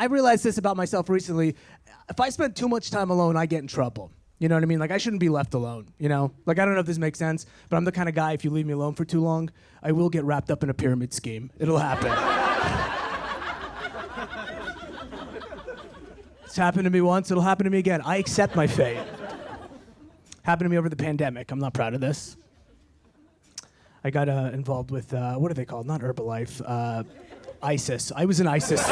I realized this about myself recently. If I spend too much time alone, I get in trouble. You know what I mean? Like, I shouldn't be left alone, you know? Like, I don't know if this makes sense, but I'm the kind of guy, if you leave me alone for too long, I will get wrapped up in a pyramid scheme. It'll happen. It's happened to me once, it'll happen to me again. I accept my fate. Happened to me over the pandemic. I'm not proud of this. I got involved with, what are they called? Not Herbalife. ISIS. I was in ISIS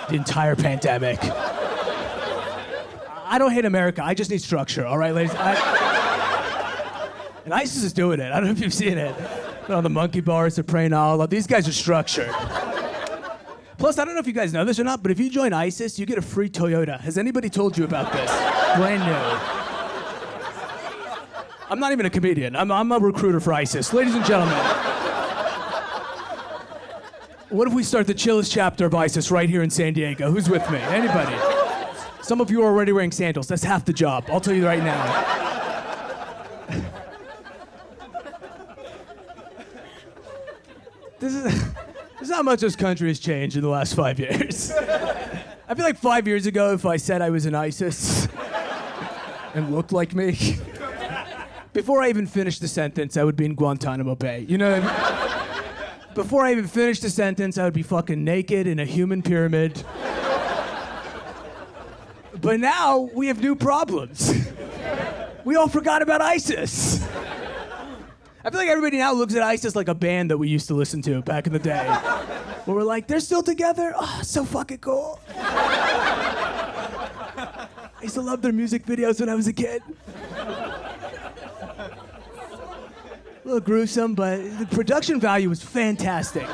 the entire pandemic. I don't hate America. I just need structure, all right, ladies? And ISIS is doing it. I don't know if you've seen it. They're on the monkey bars, they're praying Allah. These guys are structured. Plus, I don't know if you guys know this or not, but if you join ISIS, you get a free Toyota. Has anybody told you about this? Brand new. I'm not even a comedian. I'm a recruiter for ISIS. Ladies and gentlemen. What if we start the chillest chapter of ISIS right here in San Diego? Who's with me? Anybody? Some of you are already wearing sandals. That's half the job. I'll tell you right now. This is how much this country has changed in the last 5 years. I feel like 5 years ago, if I said I was in ISIS and looked like me, before I even finished the sentence, I would be in Guantanamo Bay. You know what I mean? Before I even finished the sentence, I would be fucking naked in a human pyramid. But now, we have new problems. We all forgot about ISIS. I feel like everybody now looks at ISIS like a band that we used to listen to back in the day. Where we're like, they're still together? Oh, so fucking cool. I used to love their music videos when I was a kid. A little gruesome, but the production value was fantastic.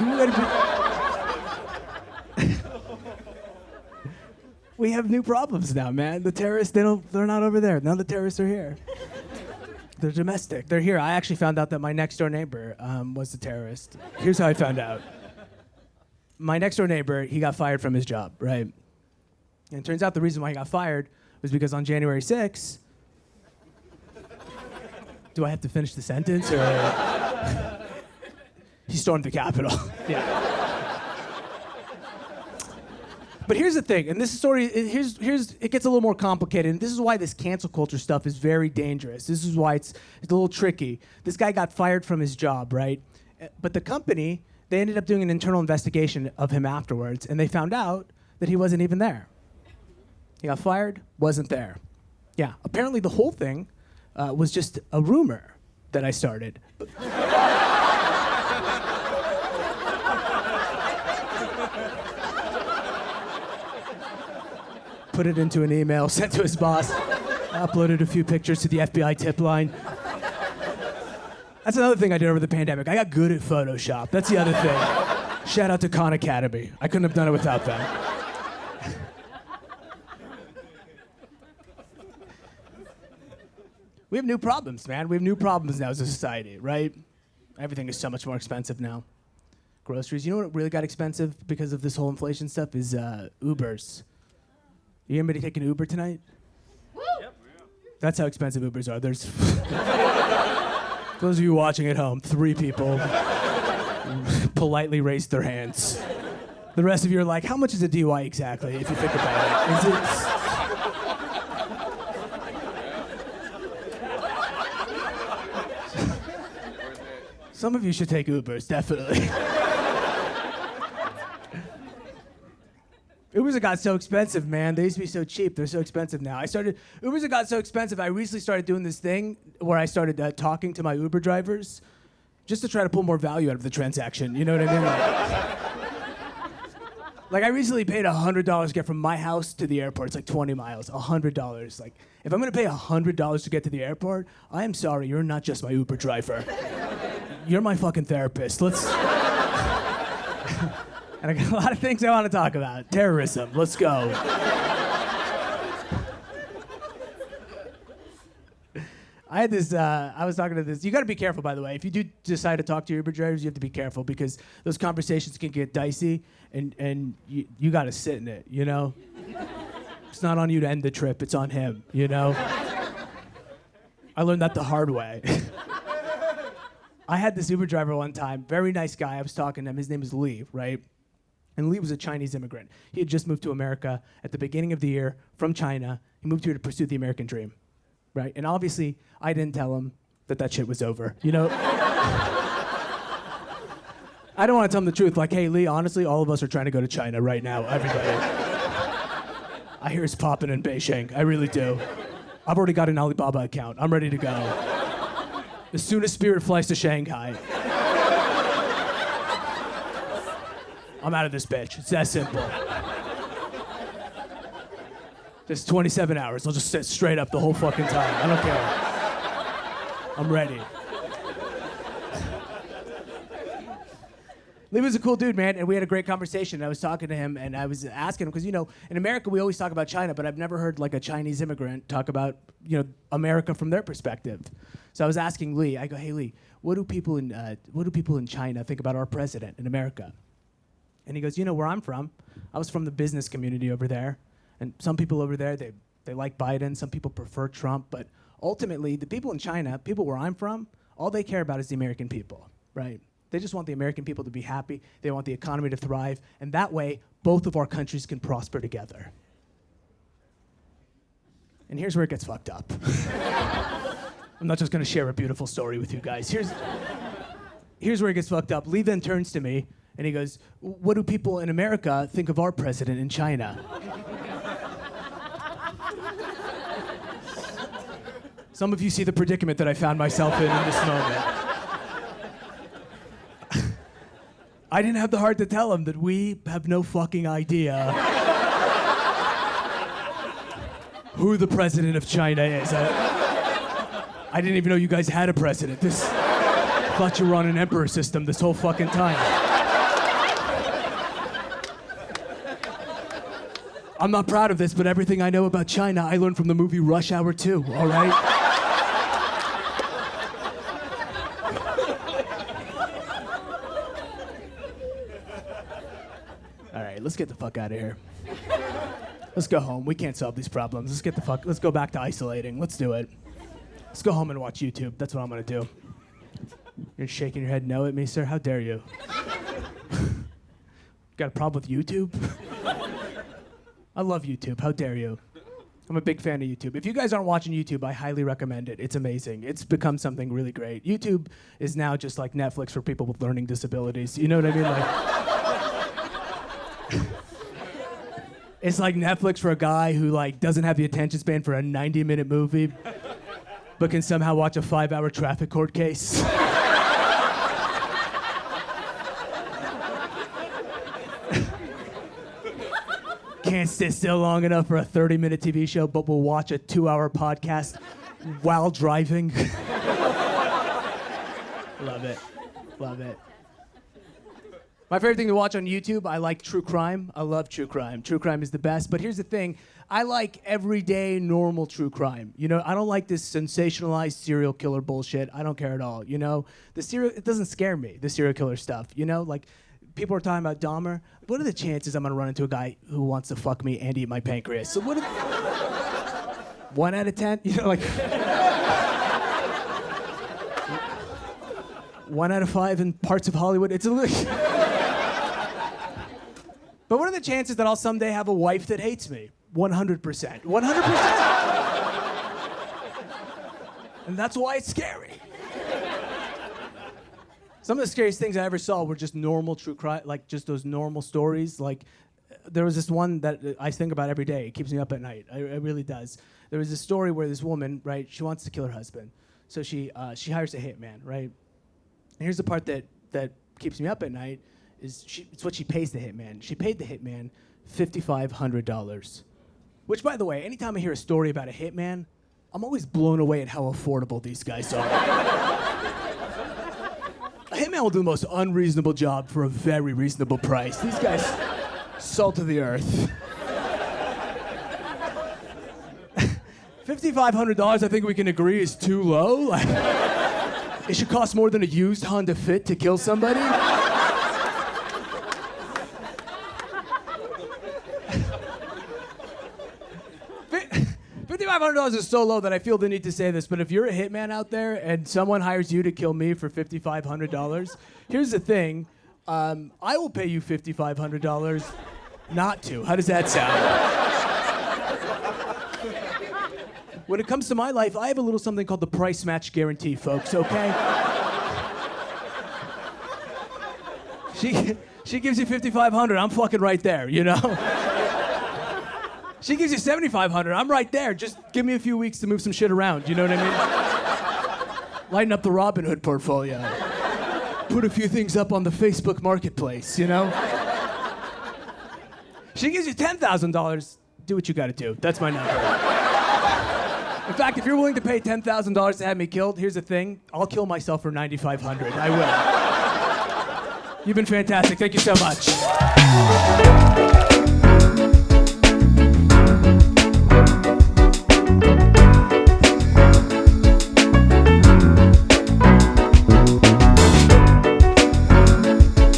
We have new problems now, man. The terrorists, they're not over there. None of the terrorists are here. They're domestic. They're here. I actually found out that my next door neighbor was a terrorist. Here's how I found out. My next door neighbor, he got fired from his job, right? And it turns out the reason why he got fired was because on January 6th, do I have to finish the sentence or? He stormed the Capitol. Yeah. But here's the thing, and this story, it gets a little more complicated, and this is why this cancel culture stuff is very dangerous. This is why it's a little tricky. This guy got fired from his job, right? But the company, they ended up doing an internal investigation of him afterwards, and they found out that he wasn't even there. He got fired, wasn't there. Yeah, apparently the whole thing was just a rumor that I started. Put it into an email, sent to his boss, uploaded a few pictures to the FBI tip line. That's another thing I did over the pandemic. I got good at Photoshop. That's the other thing. Shout out to Khan Academy. I couldn't have done it without them. We have new problems, man. We have new problems now as a society, right? Everything is so much more expensive now. Groceries. You know what really got expensive because of this whole inflation stuff is Ubers. You anybody taking Uber tonight? Woo! Yep. That's how expensive Ubers are. There's those of you watching at home, 3 people politely raised their hands. The rest of you are like, how much is a DUI exactly, if you think about it? Some of you should take Ubers, definitely. Ubers have got so expensive, man. They used to be so cheap. They're so expensive now. Ubers have got so expensive, I recently started doing this thing where I started talking to my Uber drivers just to try to pull more value out of the transaction. You know what I mean? Like I recently paid $100 to get from my house to the airport. It's like 20 miles, $100. Like, if I'm gonna pay $100 to get to the airport, I am sorry, you're not just my Uber driver. You're my fucking therapist. Let's... And I got a lot of things I want to talk about. Terrorism, let's go. I had this, I was talking to this, you gotta be careful, by the way. If you do decide to talk to your Uber drivers, you have to be careful because those conversations can get dicey and you gotta sit in it, you know? It's not on you to end the trip, it's on him, you know? I learned that the hard way. I had this Uber driver one time, very nice guy, I was talking to him, his name is Lee, right? And Lee was a Chinese immigrant. He had just moved to America at the beginning of the year from China. He moved here to pursue the American dream, right? And obviously, I didn't tell him that shit was over, you know? I don't want to tell him the truth. Like, hey, Lee, honestly, all of us are trying to go to China right now, everybody. I hear it's popping in Beijing. I really do. I've already got an Alibaba account. I'm ready to go. As soon as Spirit flies to Shanghai, I'm out of this bitch. It's that simple. Just 27 hours. I'll just sit straight up the whole fucking time. I don't care. I'm ready. Lee was a cool dude, man, and we had a great conversation. I was talking to him, and I was asking him, because, you know, in America, we always talk about China, but I've never heard, like, a Chinese immigrant talk about, you know, America from their perspective. So I was asking Lee, I go, hey, Lee, what do people in China think about our president in America? And he goes, you know where I'm from? I was from the business community over there, and some people over there, they like Biden, some people prefer Trump, but ultimately, the people in China, people where I'm from, all they care about is the American people, right? They just want the American people to be happy. They want the economy to thrive. And that way, both of our countries can prosper together. And here's where it gets fucked up. I'm not just going to share a beautiful story with you guys. Here's where it gets fucked up. Lee then turns to me, and he goes, what do people in America think of our president in China? Some of you see the predicament that I found myself in this moment. I didn't have the heart to tell him that we have no fucking idea who the president of China is. I didn't even know you guys had a president. I thought you were on an emperor system this whole fucking time. I'm not proud of this, but everything I know about China, I learned from the movie Rush Hour 2, all right? Let's get the fuck out of here. Let's go home. We can't solve these problems. Let's go back to isolating. Let's do it. Let's go home and watch YouTube. That's what I'm gonna do. You're shaking your head no at me, sir? How dare you? Got a problem with YouTube? I love YouTube. How dare you? I'm a big fan of YouTube. If you guys aren't watching YouTube, I highly recommend it. It's amazing. It's become something really great. YouTube is now just like Netflix for people with learning disabilities. You know what I mean? It's like Netflix for a guy who doesn't have the attention span for a 90-minute movie, but can somehow watch a 5-hour traffic court case. Can't sit still long enough for a 30-minute TV show, but will watch a 2-hour podcast while driving. Love it. Love it. My favorite thing to watch on YouTube, I like true crime. I love true crime. True crime is the best. But here's the thing. I like everyday, normal true crime. You know, I don't like this sensationalized serial killer bullshit. I don't care at all, you know? It doesn't scare me, the serial killer stuff, you know? Like, people are talking about Dahmer. What are the chances I'm gonna run into a guy who wants to fuck me and eat my pancreas? So 1 out of 10? You know, like... 1 out of 5 in parts of Hollywood. It's a... But what are the chances that I'll someday have a wife that hates me? 100%. 100%. And that's why it's scary. Some of the scariest things I ever saw were just normal true crime, like just those normal stories. Like, there was this one that I think about every day. It keeps me up at night. It really does. There was this story where this woman, right, she wants to kill her husband. So she hires a hitman, right? And here's the part that keeps me up at night. It's what she pays the hitman. She paid the hitman $5,500. Which, by the way, anytime I hear a story about a hitman, I'm always blown away at how affordable these guys are. A hitman will do the most unreasonable job for a very reasonable price. These guys, salt of the earth. $5,500, I think we can agree, is too low. It should cost more than a used Honda Fit to kill somebody. $5,500 is so low that I feel the need to say this, but if you're a hitman out there and someone hires you to kill me for $5,500, here's the thing. I will pay you $5,500 not to. How does that sound? When it comes to my life, I have a little something called the price match guarantee, folks, okay? She gives you $5,500, I'm fucking right there, you know? She gives you $7,500, I'm right there. Just give me a few weeks to move some shit around, you know what I mean? Lighten up the Robin Hood portfolio. Put a few things up on the Facebook marketplace, you know? She gives you $10,000, do what you gotta do. That's my number. In fact, if you're willing to pay $10,000 to have me killed, here's the thing, I'll kill myself for $9,500. I will. You've been fantastic. Thank you so much.